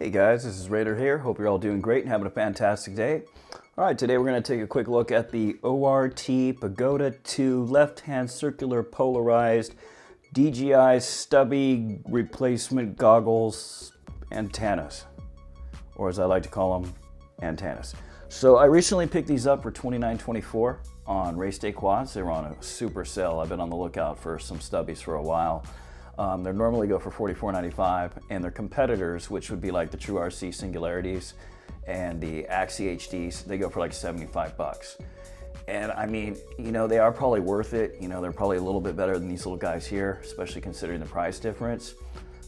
Hey guys, this is Raider here. Hope you're all doing great and having a fantastic day. Alright, today we're going to take a quick look at the O.R.T Pagoda 2 left-hand circular polarized DJI Stubby replacement goggles antennas, or as I like to call them, antennas. So I recently picked these up for $29.24 on Race Day Quads. They were on a super sale. I've been on the lookout for some stubbies for a while. They normally go for $44.95, and their competitors, which would be like the True RC Singularities and the Axie HDs, they go for like 75 bucks. And I mean, you know, they are probably worth it. You know, they're probably a little bit better than these little guys here, especially considering the price difference.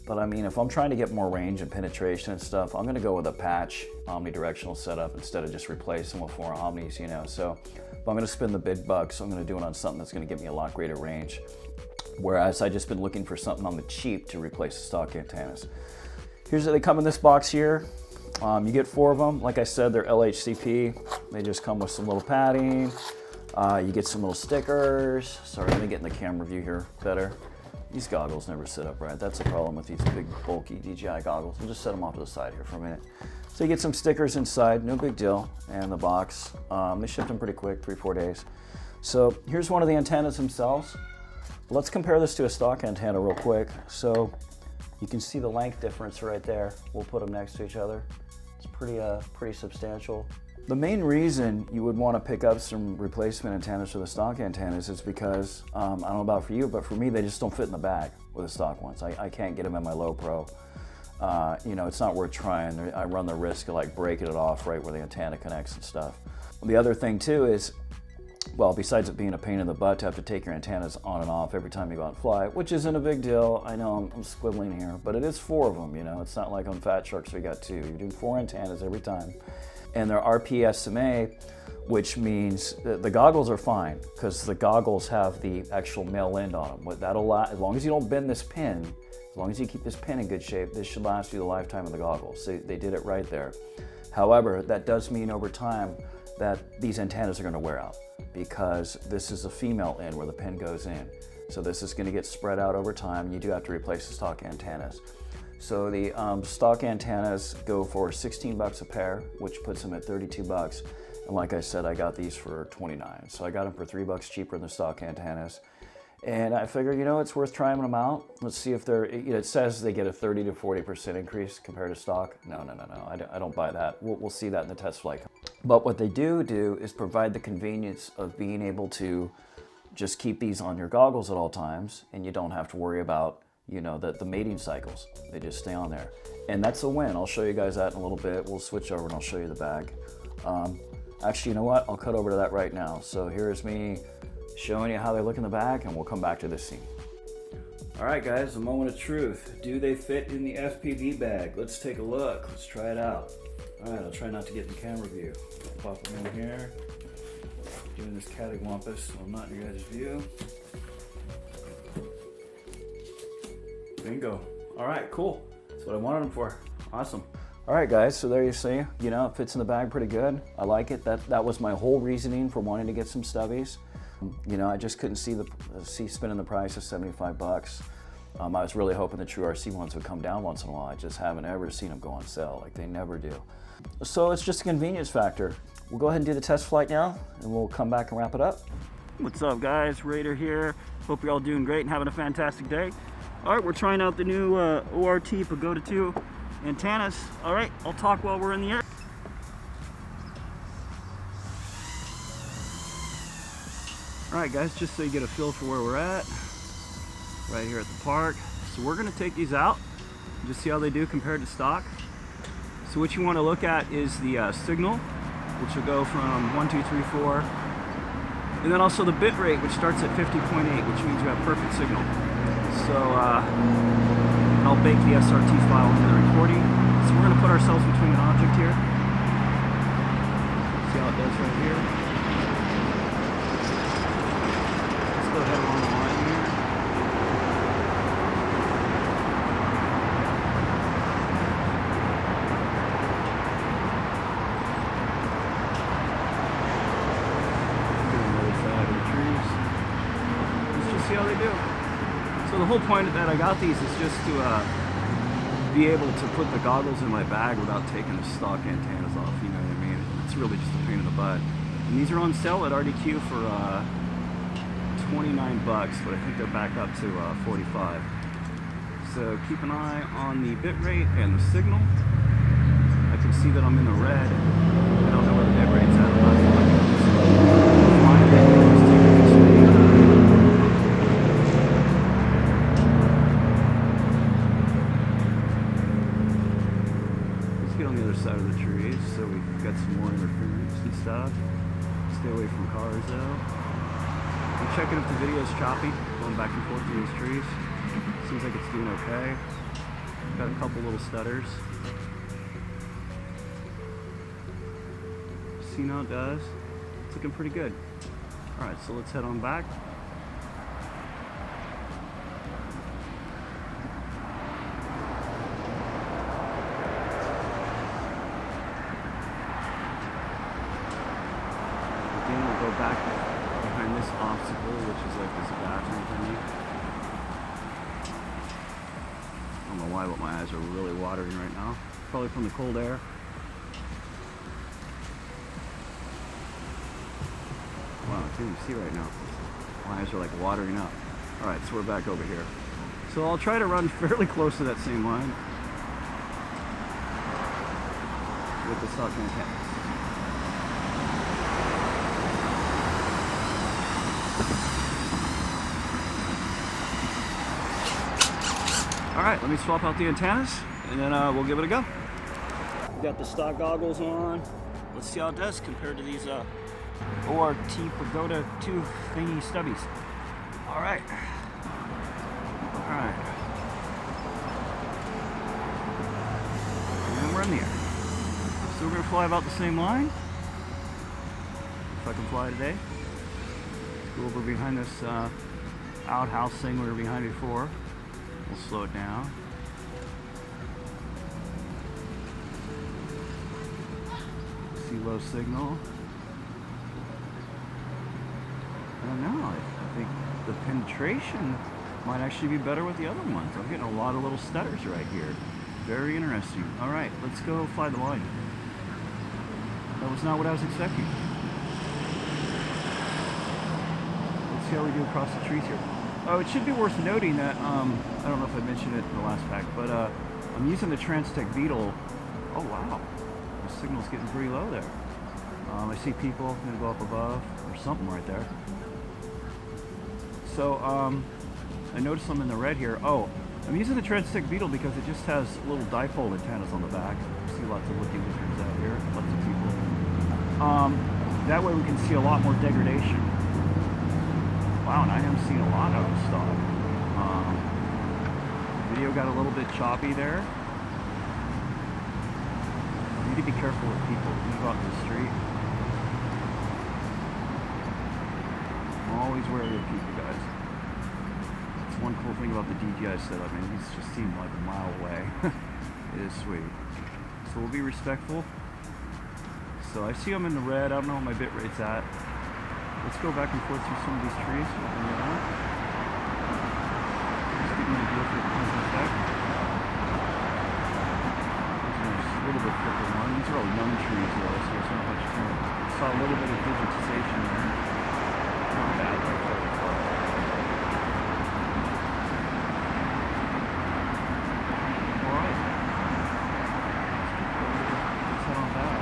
But I mean, if I'm trying to get more range and penetration and stuff, I'm gonna go with a patch omnidirectional setup instead of just replacing with 4 Omnis, you know. So if I'm gonna spend the big bucks, I'm gonna do it on something that's gonna give me a lot greater range. Whereas I just been looking for something on the cheap to replace the stock antennas. They come in this box here. You get 4 of them. Like I said, they're LHCP. They just come with some little padding. You get some little stickers. Sorry, let me get in the camera view here better. These goggles never sit up right. That's the problem with these big, bulky DJI goggles. We'll just set them off to the side here for a minute. So you get some stickers inside, no big deal. And the box, they shipped them pretty quick, 3-4 days. So here's one of the antennas themselves. Let's compare this to a stock antenna real quick. So you can see the length difference right there. We'll put them next to each other. It's pretty substantial. The main reason you would want to pick up some replacement antennas for the stock antennas is because, I don't know about for you, but for me, they just don't fit in the bag with the stock ones. I can't get them in my low pro. You know, it's not worth trying. I run the risk of like breaking it off right where the antenna connects and stuff. The other thing too is, well, besides it being a pain in the butt to have to take your antennas on and off every time you go out and fly, which isn't a big deal. I know I'm squibbling here, but it is 4 of them, you know. It's not like on Fat Sharks we got 2. You're doing 4 antennas every time. And they're RPSMA, which means the goggles are fine because the goggles have the actual male end on them. What that'll last, as long as you don't bend this pin, as long as you keep this pin in good shape, this should last you the lifetime of the goggles. They did it right there. However, that does mean over time that these antennas are going to wear out because this is a female end where the pin goes in. So this is going to get spread out over time. You do have to replace the stock antennas. So the stock antennas go for 16 bucks a pair, which puts them at 32 bucks. And like I said, I got these for 29. So I got them for 3 bucks cheaper than the stock antennas. And I figured, you know, it's worth trying them out. Let's see if they're, you know, it says they get a 30 to 40% increase compared to stock. No, I don't buy that. We'll see that in the test flight. But what they do is provide the convenience of being able to just keep these on your goggles at all times, and you don't have to worry about, you know, the mating cycles. They just stay on there. And that's a win. I'll show you guys that in a little bit. We'll switch over and I'll show you the bag. Actually, you know what? I'll cut over to that right now. So here's me showing you how they look in the bag, and we'll come back to this scene. All right, guys, a moment of truth. Do they fit in the FPV bag? Let's take a look. Let's try it out. All right, I'll try not to get in the camera view. Pop them in here. Doing this cattywampus so I'm not in your guys' view. Bingo. All right, cool. That's what I wanted them for. Awesome. All right, guys, so there you see, you know, it fits in the bag pretty good. I like it. That was my whole reasoning for wanting to get some stubbies. You know, I just couldn't see spending the price of 75 bucks. I was really hoping the True RC ones would come down once in a while. I just haven't ever seen them go on sale, like they never do. So it's just a convenience factor. We'll go ahead and do the test flight now, and we'll come back and wrap it up. What's up, guys? Raider here. Hope you're all doing great and having a fantastic day. All right, we're trying out the new O.R.T Pagoda 2 antennas. All right, I'll talk while we're in the air. All right, guys, just so you get a feel for where we're at, right here at the park. So we're gonna take these out, just see how they do compared to stock. So what you wanna look at is the signal, which will go from 1, 2, 3, 4. And then also the bit rate, which starts at 50.8, which means you have perfect signal. So I'll bake the SRT file into the recording. So we're gonna put ourselves between an object here. See how it does right here. Go ahead along the line here. Let's just see how they do. So the whole point that I got these is just to be able to put the goggles in my bag without taking the stock antennas off, you know what I mean? It's really just a pain in the butt. And these are on sale at RDQ for 29 bucks, but I think they're back up to 45. So keep an eye on the bit rate and the signal. I can see that I'm in the red. I don't know where the bit rate's at. I'm not let's get on the other side of the trees so we've got some more interference and stuff. Stay away from cars though. I'm checking if the video's choppy, going back and forth through these trees. Seems like it's doing okay. Got a couple little stutters. See how it does? It's looking pretty good. Alright, so let's head on back. Again, we'll go back behind this obstacle, which is like this bathroom thingy. I don't know why, but my eyes are really watering right now. Probably from the cold air. Wow, I can't even see right now. My eyes are like watering up. Alright, so we're back over here. So I'll try to run fairly close to that same line with the stock antennas. Alright, let me swap out the antennas and then we'll give it a go. Got the stock goggles on. Let's see how it does compared to these O.R.T Pagoda 2 thingy stubbies. Alright. Alright. And we're in the air. So we're going to fly about the same line. If I can fly today. Go over behind this outhouse thing we were behind before. We'll slow it down. See low signal. I don't know. I think the penetration might actually be better with the other ones. I'm getting a lot of little stutters right here. Very interesting. All right, let's go fly the line. That was not what I was expecting. Let's see how we do across the trees here. Oh, it should be worth noting that, I don't know if I mentioned it in the last pack, but I'm using the Transtec Beetle. Oh, wow. The signal's getting pretty low there. I see people. I'm going to go up above. There's something right there. So, I noticed I'm in the red here. Oh, I'm using the Transtec Beetle because it just has little dipole antennas on the back. I see lots of looking lizards out here. Lots of people. That way we can see a lot more degradation. Wow, and I am seeing a lot out of stock. Video got a little bit choppy there. You need to be careful with people when you go out in the street. I'm always wary of people, guys. That's one cool thing about the DJI setup, man. These just seem like a mile away. It is sweet. So we'll be respectful. So I see I'm in the red. I don't know what my bit rate's at. Let's go back and forth through some of these trees. Just give me a feel for the present effect. There's a little bit thicker one. These are all young trees though, so there's not much time. I saw a little bit of digitization there. Not bad right there. Alright. Let's head on back.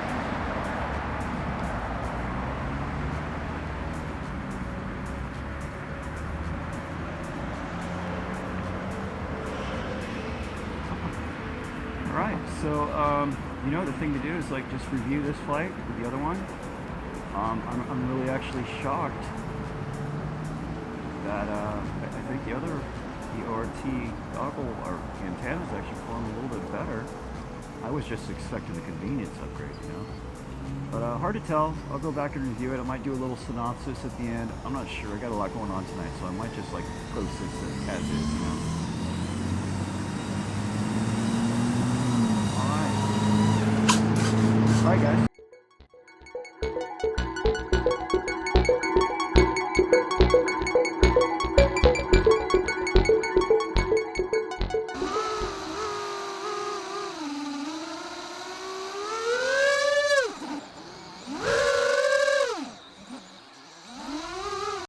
Alright, so you know, the thing to do is like just review this flight with the other one. I'm really actually shocked that I think the O.R.T goggle or antennas actually perform a little bit better. I was just expecting the convenience upgrade, you know. But hard to tell. I'll go back and review it. I might do a little synopsis at the end. I'm not sure. I got a lot going on tonight, so I might just like post this as is, you know. Alright, guys.